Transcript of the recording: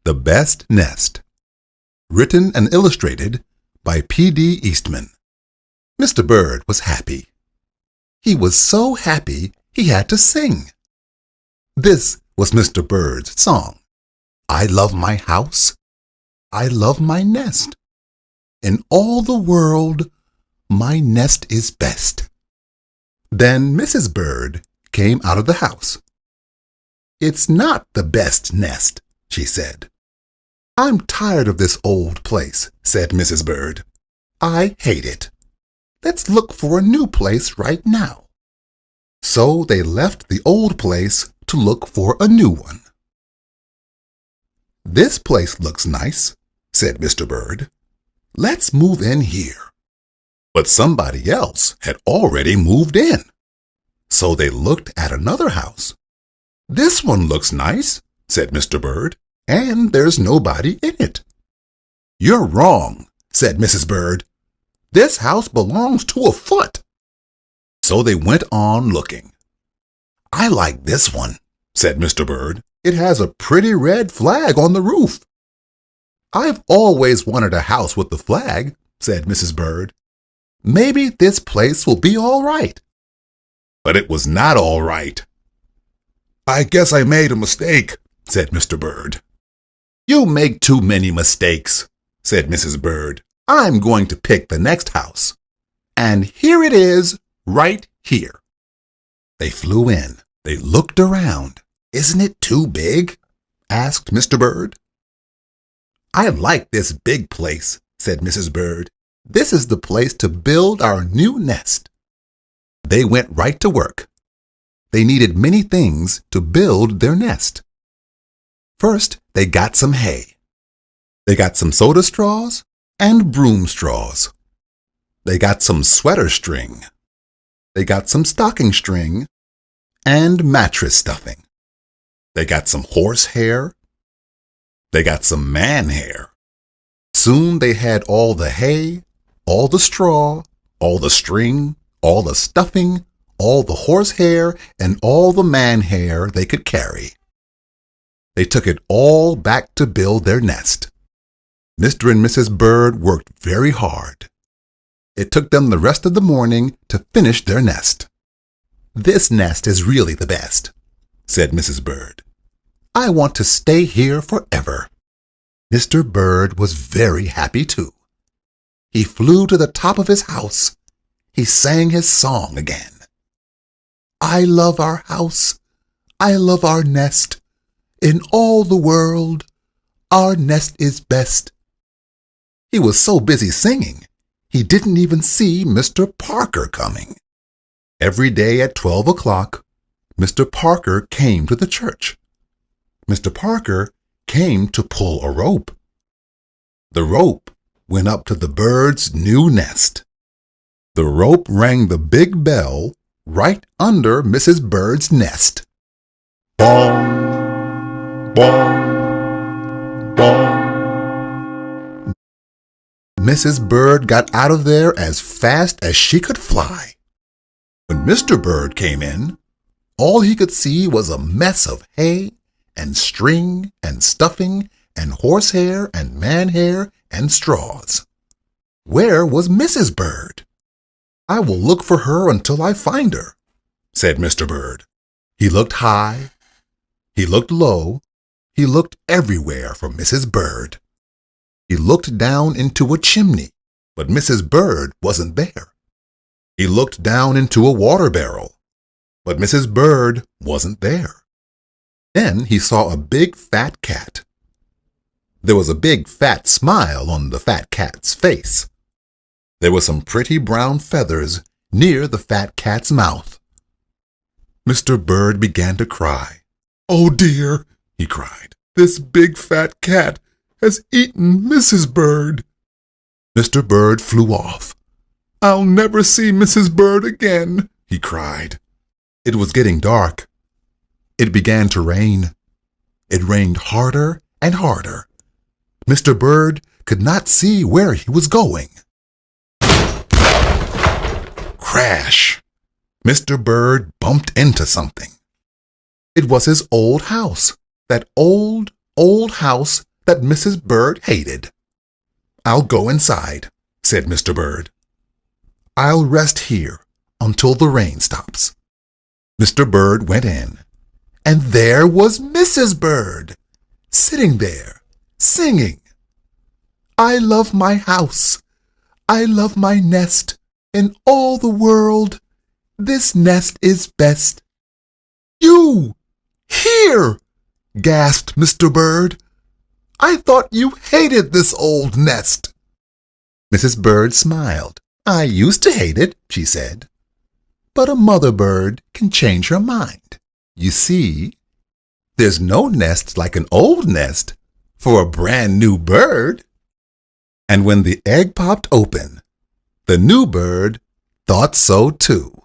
The Best Nest. Written and illustrated by P.D. Eastman. Mr. Bird was happy. He was so happy he had to sing. This was Mr. Bird's song. I love my house. I love my nest. In all the world, my nest is best. Then Mrs. Bird came out of the house. It's not the best nest, she said. I'm tired of this old place, said Mrs. Bird. I hate it. Let's look for a new place right now. So they left the old place to look for a new one. This place looks nice, said Mr. Bird. Let's move in here. But somebody else had already moved in. So they looked at another house. This one looks nice, said Mr. Bird, and there's nobody in it. You're wrong, said Mrs. Bird. This house belongs to a foot. So they went on looking. I like this one, said Mr. Bird. It has a pretty red flag on the roof. I've always wanted a house with the flag, said Mrs. Bird. Maybe this place will be all right. But it was not all right. I guess I made a mistake, said Mr. Bird. You make too many mistakes, said Mrs. Bird. I'm going to pick the next house. And here it is, right here. They flew in. They looked around. Isn't it too big? Asked Mr. Bird. I like this big place, said Mrs. Bird. This is the place to build our new nest. They went right to work. They needed many things to build their nest. First, they got some hay. They got some soda straws and broom straws. They got some sweater string. They got some stocking string and mattress stuffing. They got some horse hair. They got some man hair. Soon they had all the hay, all the straw, all the string, all the stuffing, all the horse hair, and all the man hair they could carry. They took it all back to build their nest. Mr. and Mrs. Bird worked very hard. It took them the rest of the morning to finish their nest. This nest is really the best, said Mrs. Bird. I want to stay here forever. Mr. Bird was very happy too. He flew to the top of his house. He sang his song again. I love our house. I love our nest. In all the world, our nest is best. He was so busy singing, he didn't even see Mr. Parker coming. Every day at 12 o'clock, Mr. Parker came to the church. Mr. Parker came to pull a rope. The rope went up to the bird's new nest. The rope rang the big bell right under Mrs. Bird's nest. Bong, bong, bong. Mrs. Bird got out of there as fast as she could fly. When Mr. Bird came in, all he could see was a mess of hay and string and stuffing and horsehair and man hair and straws. Where was Mrs. Bird? I will look for her until I find her, said Mr. Bird. He looked high. He looked low. He looked everywhere for Mrs. Bird. He looked down into a chimney, but Mrs. Bird wasn't there. He looked down into a water barrel, but Mrs. Bird wasn't there. Then he saw a big fat cat. There was a big fat smile on the fat cat's face. There were some pretty brown feathers near the fat cat's mouth. Mr. Bird began to cry. Oh dear, he cried. This big fat cat has eaten Mrs. Bird. Mr. Bird flew off. I'll never see Mrs. Bird again, he cried. It was getting dark. It began to rain. It rained harder and harder. Mr. Bird could not see where he was going. Crash! Mr. Bird bumped into something. It was his old house, that old house that Mrs. Bird hated. "I'll go inside," said Mr. Bird. "I'll rest here until the rain stops." Mr. Bird went in, and there was Mrs. Bird, sitting there, singing, "I love my house. I love my nest. In all the world, this nest is best." "You here!" gasped Mr. Bird. "I thought you hated this old nest." Mrs. Bird smiled. "I used to hate it," she said. "But a mother bird can change her mind. You see, there's no nest like an old nest for a brand new bird." And when the egg popped open, the new bird thought so too.